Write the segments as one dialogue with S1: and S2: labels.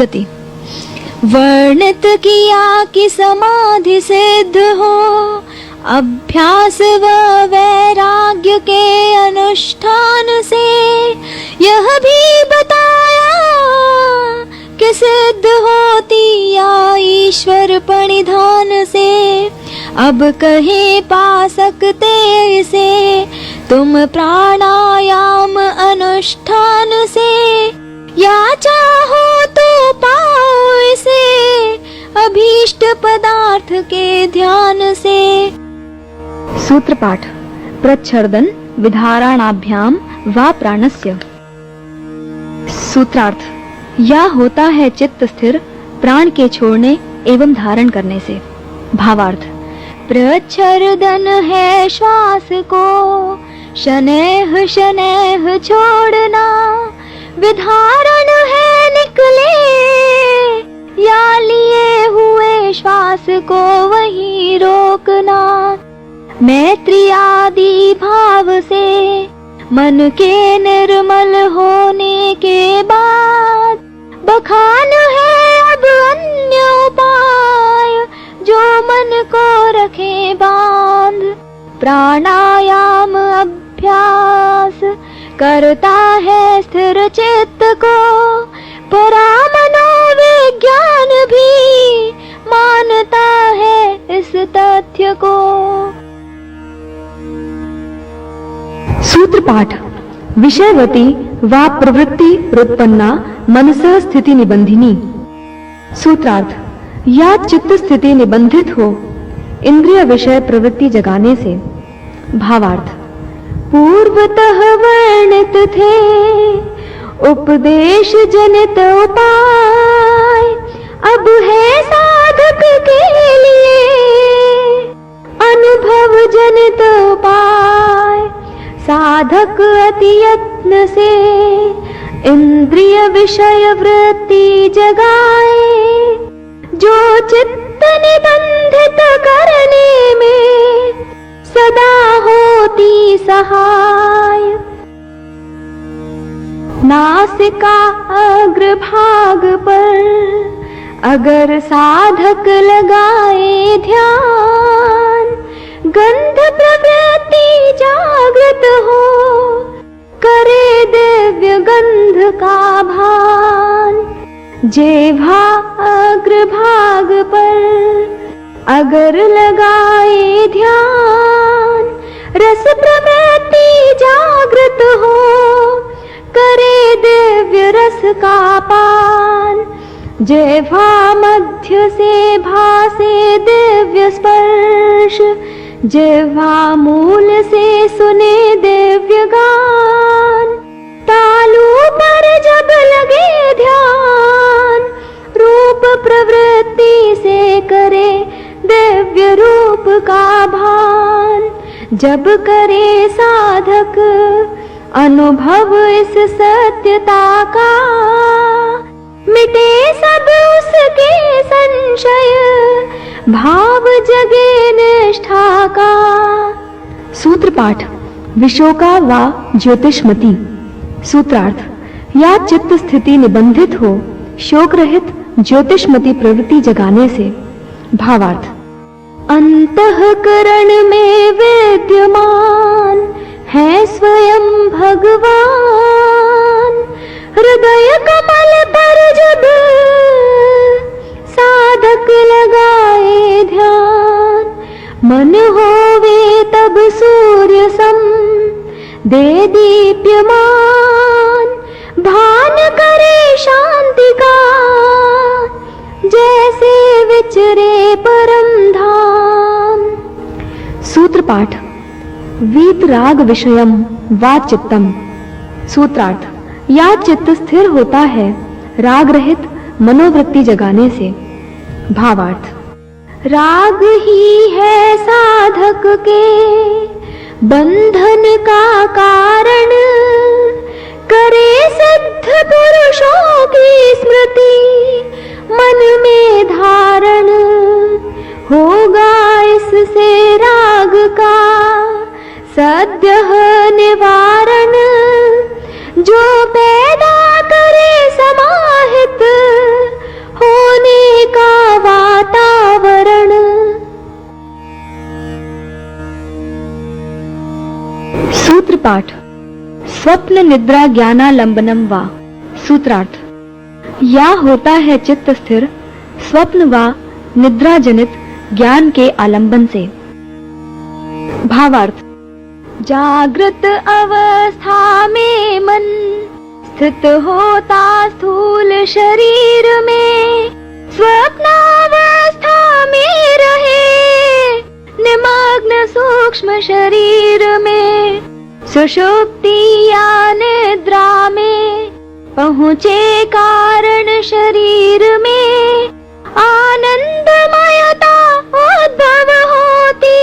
S1: संगति। वर्णित किया कि समाधि सिद्ध हो, अभ्यास व वैराग्य के अनुष्ठान से। यह भी बताया कि सिद्ध होती या ईश्वर प्रणिधान से। अब कहे पा सकते इसे तुम प्राणायाम अनुष्ठान से, या चाहो तो पाओ इसे अभीष्ट पदार्थ के ध्यान से। सूत्र पाठ। प्रच्छर्दन विधारणाभ्याम वा प्राणस्य। सूत्रार्थ। या होता है चित्त स्थिर प्राण के छोड़ने एवं धारण करने से। भावार्थ। प्रच्छर्दन है श्वास को शनैः शनैः छोड़ना, विधारण है निकले या लिए हुए श्वास को वहीं रोकना। मैत्री आदि भाव से मन के निर्मल होने के बाद, बखान है अब अन्य उपाय जो मन को रखे बांध। प्राणायाम अभ्यास करता है स्थिर चित्त को, परामनो विज्ञान भी मानता है इस तथ्य को। सूत्र पाठ। विषयवती वा प्रवृत्ति उत्पन्ना मनसः स्थिति निबंधिनी। सूत्रार्थ। या चित्त स्थिति निबंधित हो इंद्रिय विषय प्रवृत्ति जगाने से। भावार्थ। पूर्वतः वर्णित थे उपदेश जनित उपाय, अब है साधक के लिए अनुभव जनित उपाय। साधक अति यत्न से इंद्रिय विषय वृत्ति जगाए, जो चित्त निबंधित करने में सदा होती सहाय। नासिका अग्रभाग पर अगर साधक लगाए ध्यान, गंध प्रवृत्ति जागृत हो करे दिव्य गंध का भान। जिह्वा अग्रभाग पर अगर लगाए ध्यान, रस प्रवृत्ति जागृत हो करे दिव्य रस का पान। जिह्वा मध्य से भासे दिव्य स्पर्श, जिह्वा मूल से सुने दिव्य गान। तालू पर जब लगे ध्यान, रूप प्रवृत्ति से करे दिव्य रूप का भान। जब करे साधक अनुभव इस सत्यता का, मिटे सब उसके संशय भाव जगे निष्ठा का। सूत्र पाठ। विशोका वा ज्योतिष्मति। सूत्रार्थ। या चित्त स्थिति निबंधित हो शोक रहित ज्योतिष्मति प्रवृत्ति जगाने से। भावार्थ। अंतःकरण में विद्यमान है स्वयं भगवान, हृदय कमल पर जब साधक लगाए ध्यान। मन होवे तब सूर्य सम दे दीप्यमान, भान करे शांति का जैसे विचरे परम धाम। सूत्र पाठ। वीतराग विषयम वा चित्तम। सूत्रार्थ। या चित्त स्थिर होता है राग रहित मनोवृत्ति जगाने से। भावार्थ। राग ही है साधक के बंधन का कारण, करे सिद्ध पुरुषों की स्मृति मन में धारण। होगा इससे राग का सद्यः निवारण, जो पैदा करे समाहित पाठ। स्वप्न निद्रा ज्ञानालंबनम वा। सूत्रार्थ। या होता है चित्त स्थिर स्वप्न व निद्रा जनित ज्ञान के आलंबन से। भावार्थ। जागृत अवस्था में मन स्थित होता स्थूल शरीर में, स्वप्नावस्था में रहे निमग्न सूक्ष्म शरीर में, सुषुप्ति या निद्रा में पहुँचे कारण शरीर में, आनंदमयता उद्भव होती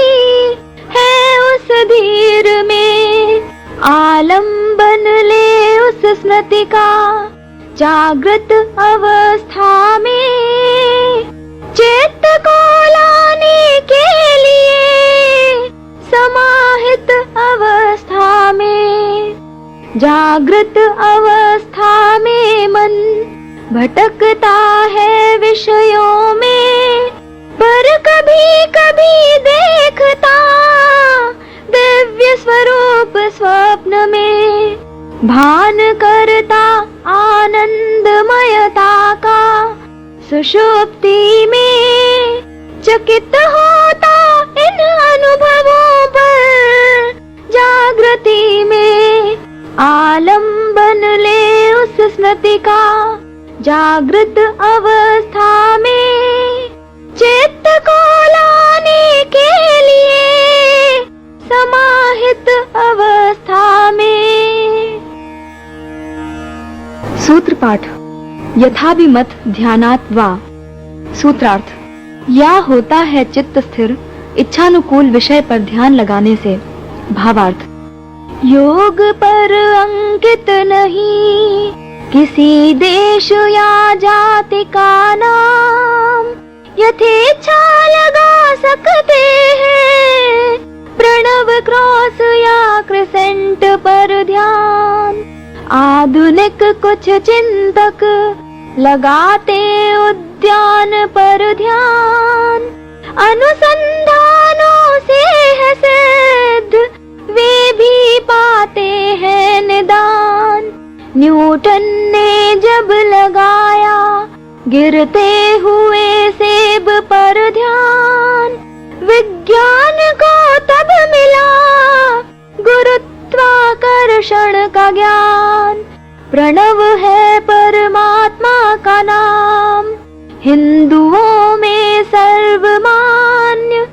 S1: है उस धीर में, आलंबन ले उस स्मृति का जागृत अवस्था में, चित्त को लाने के लिए समाहित अवस्था में। जागृत अवस्था में मन भटकता है विषयों में, पर कभी कभी देखता दिव्य स्वरूप स्वप्न में, भान करता आनंदमयता का सुषुप्ति में, चकित होता इन अनुभवों पर जागृति में, आलंबन ले उस स्मृति का जागृत अवस्था में, चित्त को लाने के लिए समाहित अवस्था में। सूत्र पाठ। यथाभिमत ध्यानात् वा। सूत्रार्थ। या होता है चित्त स्थिर इच्छानुकूल विषय पर ध्यान लगाने से। भावार्थ। योग पर अंकित नहीं किसी देश या जाति का नाम, यथेच्छा लगा सकते हैं प्रणव क्रॉस या क्रिसेंट पर ध्यान। आधुनिक कुछ चिंतक लगाते उद्यान पर ध्यान, अनुसंधानों से है सिद्ध वे भी पाते हैं निदान। न्यूटन ने जब लगाया गिरते हुए सेब पर ध्यान, विज्ञान को तब मिला गुरुत्वाकर्षण का ज्ञान। प्रणव है परमात्मा का नाम, हिंदुओं में सर्वमान्य,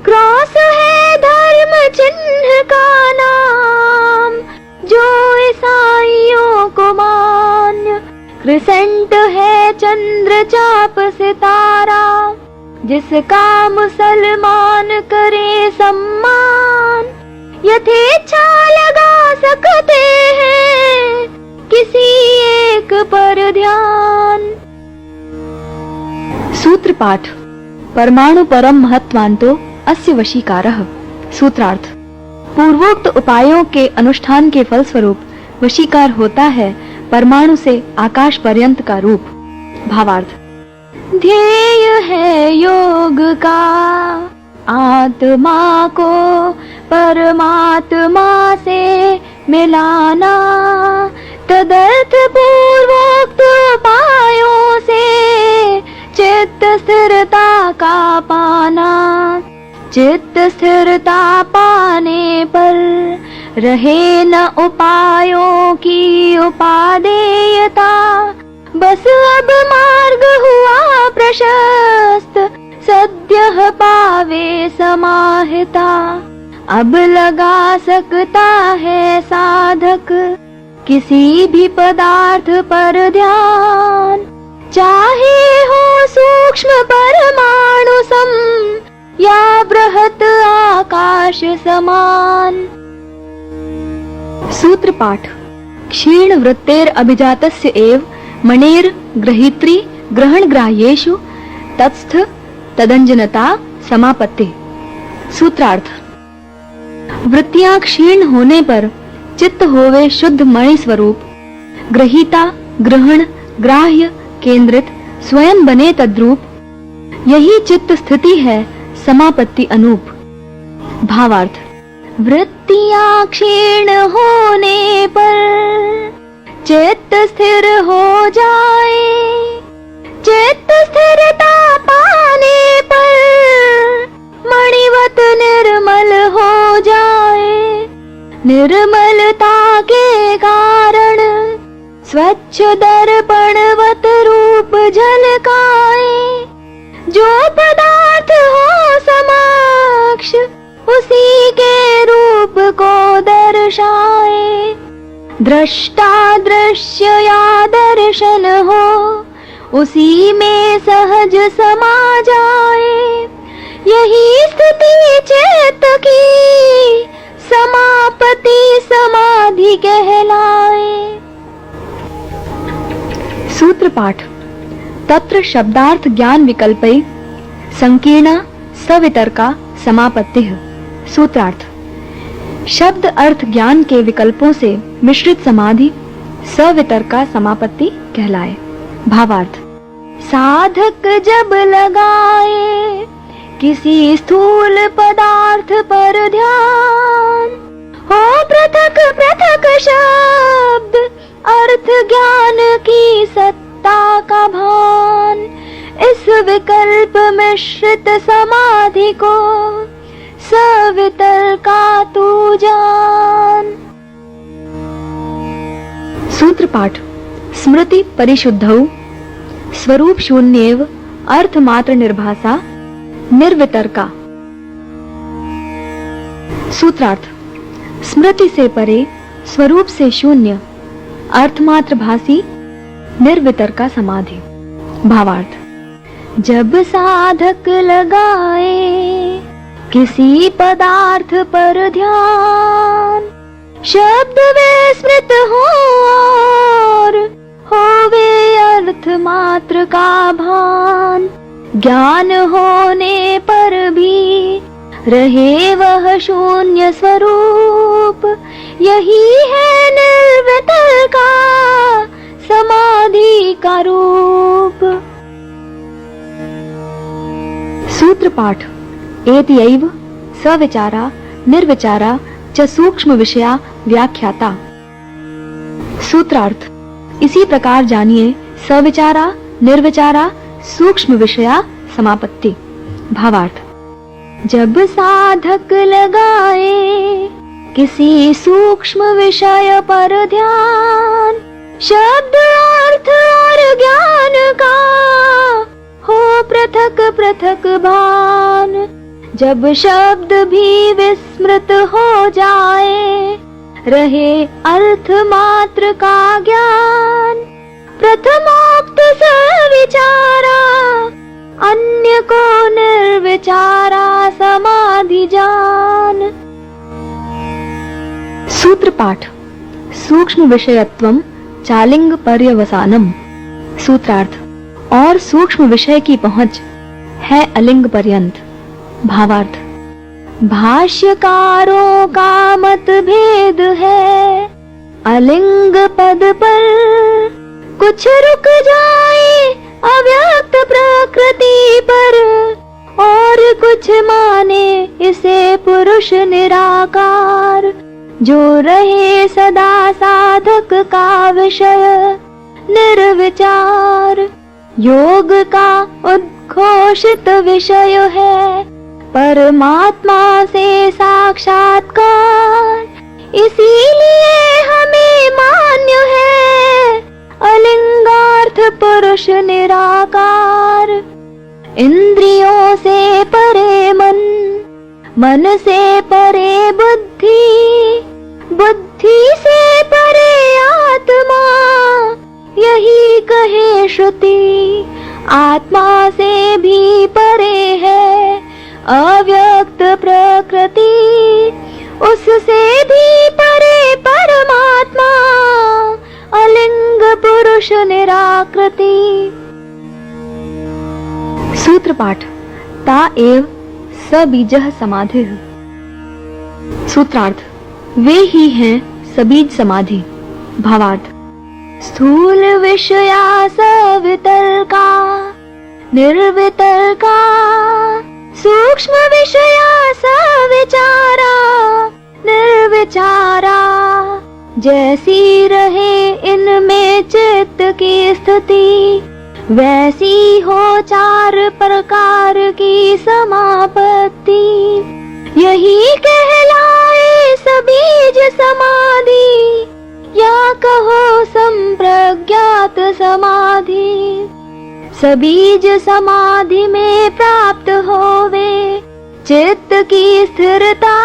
S1: क्रॉस है धर्म चिन्ह का नाम जो ईसाइयों को मान्य। क्रिसेंट है चंद्र चाप सितारा जिसका मुसलमान करे सम्मान। यथेच्छा लगा सकते हैं किसी एक पर ध्यान। सूत्र पाठ। परमाणु परम महत्वान्तो अस्य वशीकारः। सूत्रार्थ। पूर्वोक्त उपायों के अनुष्ठान के फलस्वरूप वशीकार होता है परमाणु से आकाश पर्यंत का रूप। भावार्थ। ध्येय है योग का आत्मा को परमात्मा से मिलाना, तदर्थ पूर्वोक्त उपायों से चित्त स्थिरता का पाना। चित्त स्थिरता पाने पर रहे न उपायों की उपादेयता, बस अब मार्ग हुआ प्रशस्त सद्यः पावे समाहिता। अब लगा सकता है साधक किसी भी पदार्थ पर ध्यान, चाहे हो सूक्ष्म परमाणु सम या बृहत आकाश समान। सूत्र पाठ। क्षीण वृत्तेर अभिजातस्य एव मणेर ग्रहीत्री ग्रहण ग्राह्येषु तत्स्थ तदंजनता समापत्ति। सूत्रार्थ। वृत्तियां क्षीण होने पर चित्त होवे शुद्ध मणि स्वरूप, ग्रहीता ग्रहण ग्राह्य केंद्रित स्वयं बने तद्रूप, यही चित्त स्थिति है समापत्ति अनूप। भावार्थ। वृत्तियां क्षीण होने पर चित्त स्थिर हो जाए, चित्त स्थिरता पाने पर मणिवत निर्मल हो जाए। निर्मलता के कारण स्वच्छ दर्पणवत रूप झलकाए। जो पदार्थ हो समक्ष उसी के रूप को दर्शाए। दृष्टा दृश्य या दर्शन हो उसी में सहज समा जाए। यही स्थिति चित्त की समापति समाधि कहलाए। सूत्र पाठ। तत्र शब्दार्थ ज्ञान विकल्पै संकीर्णा सवितर्का समापत्तिः। सूत्रार्थ। शब्द अर्थ ज्ञान के विकल्पों से मिश्रित समाधि सवितर्का समापत्ति कहलाए। भावार्थ। साधक जब लगाए किसी स्थूल पदार्थ पर ध्यान, हो पृथक पृथक शब्द अर्थ ज्ञान की सत्ता का भान। इस विकल्प मिश्रित समाधि को सवितर्का तू जान। सूत्र पाठ। स्मृति परिशुद्धौ स्वरूप शून्येव अर्थ मात्र निर्भासा निर्वितर्का। सूत्रार्थ। स्मृति से परे स्वरूप से शून्य अर्थमात्र भासी निर्वितर्का समाधि। भावार्थ। जब साधक लगाए किसी पदार्थ पर ध्यान, शब्द विस्मृत हो और होवे अर्थ मात्र का भान। ज्ञान होने पर भी रहे वह शून्य स्वरूप, यही है निर्वितर्का समाधि का रूप। सूत्र पाठ। एत्यैव सविचारा निर्विचारा च सूक्ष्म विषया व्याख्याता। सूत्रार्थ। इसी प्रकार जानिए सविचारा निर्विचारा सूक्ष्म विषया समापत्ति। भावार्थ। जब साधक लगाए किसी सूक्ष्म विषय पर ध्यान, शब्द अर्थ और ज्ञान का हो पृथक पृथक भान। जब शब्द भी विस्मृत हो जाए, रहे अर्थ मात्र का ज्ञान। प्रथमोक्त सविचारा अन्य को निर्विचारा समाधि जान। सूत्र पाठ। सूक्ष्म विषयत्वं चालिंग पर्यवसानम। सूत्रार्थ। और सूक्ष्म विषय की पहुंच है अलिंग पर्यंत। भावार्थ। भाष्यकारों का मतभेद है अलिंग पद पर, कुछ रुक जाए अव्यक्त प्रकृति पर, और कुछ माने इसे पुरुष निराकार। जो रहे सदा साधक का विषय निर्विचार। योग का उद्घोषित विषय है परमात्मा से साक्षात्कार। इसीलिए हमें मान्य है अलिंगार्थ पुरुष निराकार। इंद्रियों से परे मन, मन से परे बुद्धि, बुद्धि से परे आत्मा, यही कहे श्रुति। आत्मा से भी परे है अव्यक्त प्रकृति, उससे भी परे परमात्मा अलिंग पुरुष निराकृति। सूत्र पाठ। ता एव सबीजः समाधिः। सूत्रार्थ। वे ही हैं सबीज समाधि। भावार्थ। स्थूल विषया सवितर्का निर्वितर्का, सूक्ष्म विषया सविचारा निर्विचारा। जैसी रहे इनमें चित्त की स्थिति, वैसी हो चार प्रकार की समापत्ति। यही कहलाए सबीज समाधि, या कहो संप्रज्ञात समाधि। सबीज समाधि में प्राप्त होवे चित्त की स्थिरता,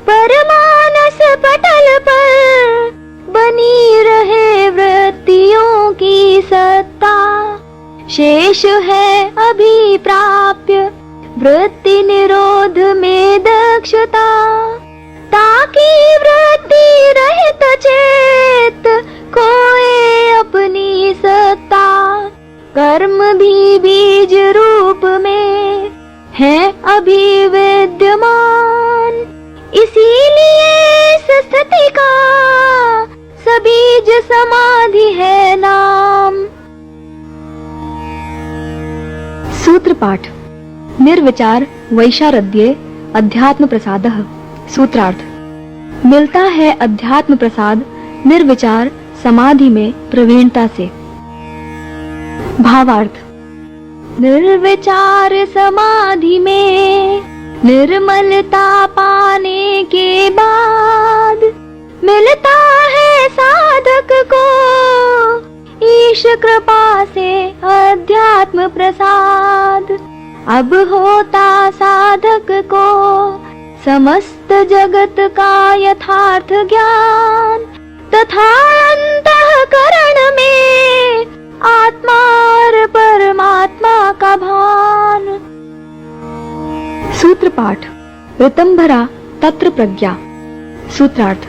S1: परमानस पटल पर बनी रहे वृत्तियों की सत्ता। शेष है अभी प्राप्य वृत्ति निरोध में दक्षता, ताकि वृत्ति रहित चित्त खोए अपनी सत्ता। कर्म भी बीज रूप में है अभी विद्यमान, इसीलिए इस स्थिति का सबीज समाधि है नाम। सूत्र पाठ। निर्विचार वैशारद्ये अध्यात्म प्रसादः। सूत्रार्थ। मिलता है अध्यात्म प्रसाद निर्विचार समाधि में प्रवीणता से। भावार्थ। निर्विचार समाधि में निर्मलता पाने के बाद मिलता है साधक को ईश कृपा से अध्यात्म प्रसाद। अब होता साधक को समस्त जगत का यथार्थ ज्ञान, तथा अंतःकरण में आत्मा और परमात्मा का भान। सूत्र पाठ। ऋतंभरा तत्र प्रज्ञा। सूत्रार्थ।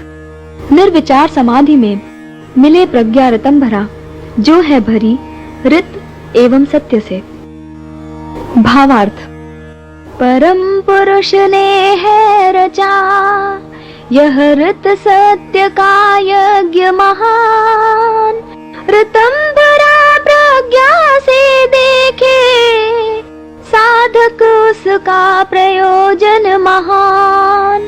S1: निर्विचार समाधि में मिले प्रज्ञा ऋतंभरा, जो है भरी ऋत एवं सत्य से। भावार्थ। परम पुरुष ने है रचा यह ऋत सत्य का यज्ञ महान। ऋतंभरा प्रज्ञा से देखे साधक उसका प्रयोजन महान।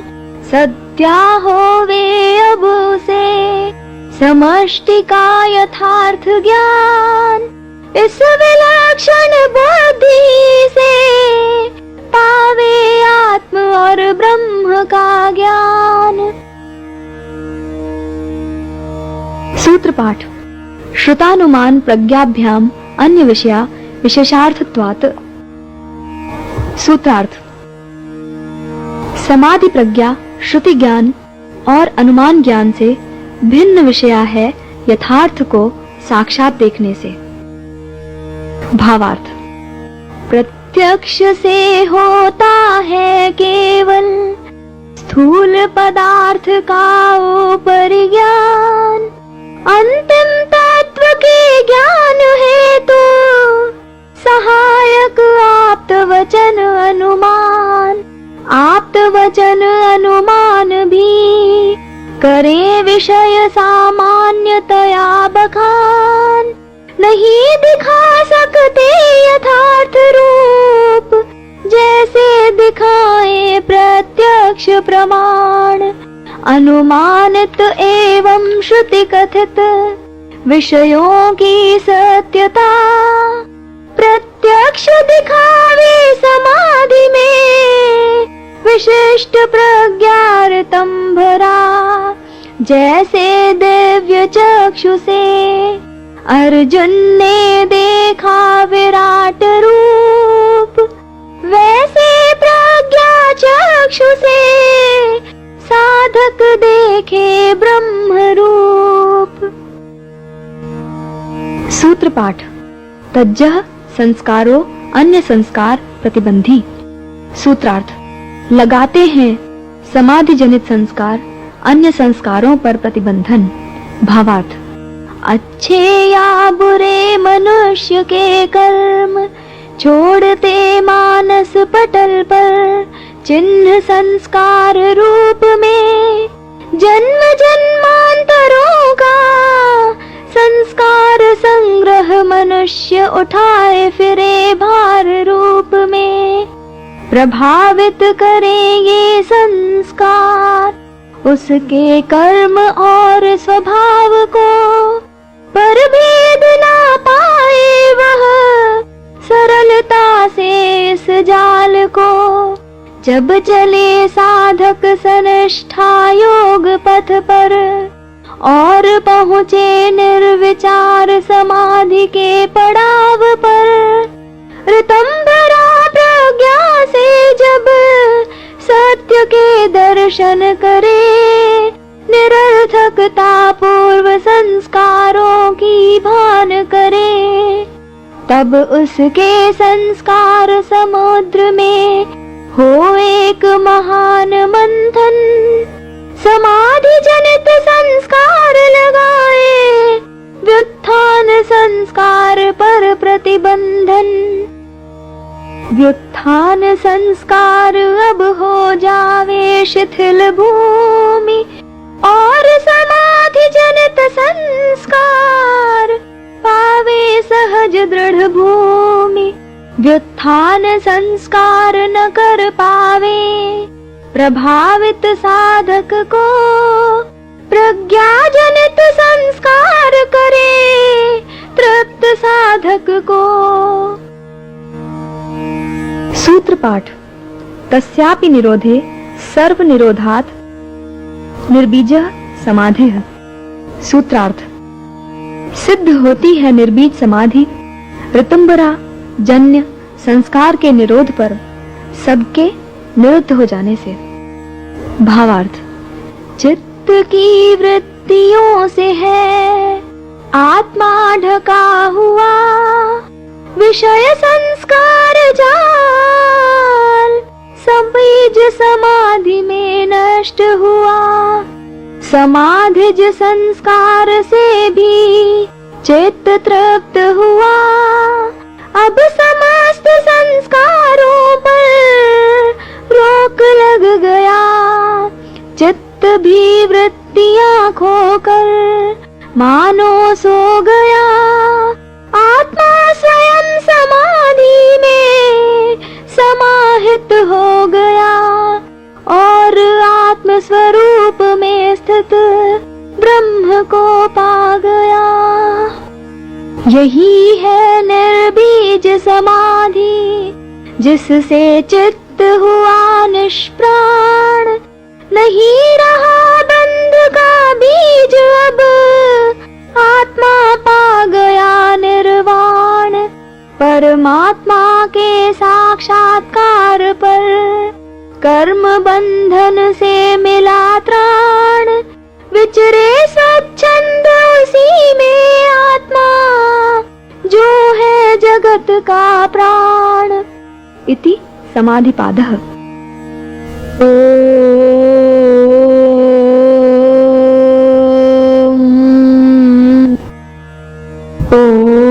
S1: सत्या होवे अब उसे समष्टि का यथार्थ ज्ञान। इस विलक्षण बुद्धि से पावे आत्म और ब्रह्म का ज्ञान। सूत्र पाठ। श्रुतानुमान प्रज्ञाभ्याम अन्य विषया विशेषार्थत्वात्। सूत्रार्थ। समाधि प्रज्ञा श्रुति ज्ञान और अनुमान ज्ञान से भिन्न विषया है यथार्थ को साक्षात देखने से। भावार्थ। प्रत्यक्ष से होता है केवल स्थूल पदार्थ का ऊपरी ज्ञान। अंतिम तत्व के ज्ञान हेतु सहायक आप्त वचन अनुमान। आप्त वचन अनुमान भी करे विषय सामान्यतया बखान। नहीं दिखा सकते यथार्थ रूप, जैसे दिखाए प्रत्यक्ष प्रमाण। अनुमानित एवं श्रुति कथित विषयों की सत्यता प्रत्यक्ष दिखावे समाधि में विशिष्ट प्रज्ञा ऋतंभरा। जैसे दिव्य चक्षु से अर्जुन ने देखा विराट रूप, वैसे प्रज्ञा चक्षु से साधक देखे ब्रह्म रूप। सूत्र पाठ। तज्जः संस्कारो अन्य संस्कार प्रतिबंधी। सूत्रार्थ। लगाते हैं समाधि जनित संस्कार अन्य संस्कारों पर प्रतिबंधन। भावार्थ। अच्छे या बुरे मनुष्य के कर्म छोड़ते मानस पटल पर चिन्ह संस्कार रूप में जन्म जन्मांतरों का संस्कार संग्रह मनुष्य उठाए फिरे भार रूप में। प्रभावित करेंगे संस्कार उसके कर्म और स्वभाव को, पर भेद ना पाए वह सरलता से इस जाल को। जब चले साधक सनिष्ठा योग पथ पर और पहुँचे निर्विचार समाधि के पड़ाव पर, ऋतंभरा प्रज्ञा से जब सत्य के दर्शन करे, निरर्थकता पूर्व संस्कारों की भान करे, तब उसके संस्कार समुद्र में हो एक महान मंथन। समाधि जनित संस्कार लगाए, व्युत्थान संस्कार पर प्रतिबंधन। व्युत्थान संस्कार अब हो जावे शिथिल भूमि, और समाधि जनित संस्कार पावे सहज दृढ़ भूमि। व्युत्थान संस्कार न कर पावे प्रभावित साधक को, प्रज्ञा जनित संस्कार करे तृप्त साधक को। सूत्र पाठ। तस्यापि निरोधे सर्व निरोधात् निर्बीजः समाधिः। सूत्रार्थ। सिद्ध होती है निर्बीज समाधि ऋतंभरा जन्य संस्कार के निरोध पर सबके निरुद्ध हो जाने से। भावार्थ। चित्त की वृत्तियों से है आत्मा ढका हुआ, विषय संस्कार जाल सब बीज समाधि में नष्ट हुआ। समाधिज संस्कार से भी चित्त तृप्त हुआ, अब समस्त संस्कारों पर रोक लग गया। चित्त भी वृत्तियां खोकर मानो सो गया, आत्मा स्वयं समाधि में समाहित हो गया, और आत्म स्वरूप में स्थित ब्रह्म को पा गया। यही है निर्बीज समाधि, जिससे चित्त हुआ निष्प्राण। नहीं रहा बंध का बीज अब, आत्मा पा गया निर्वाण। परमात्मा के साक्षात्कार पर कर्म बंधन से मिला त्राण। विचरे स्वच्छंद उसी में आत्मा, जो है जगत का प्राण। इति समाधिपादः। ओम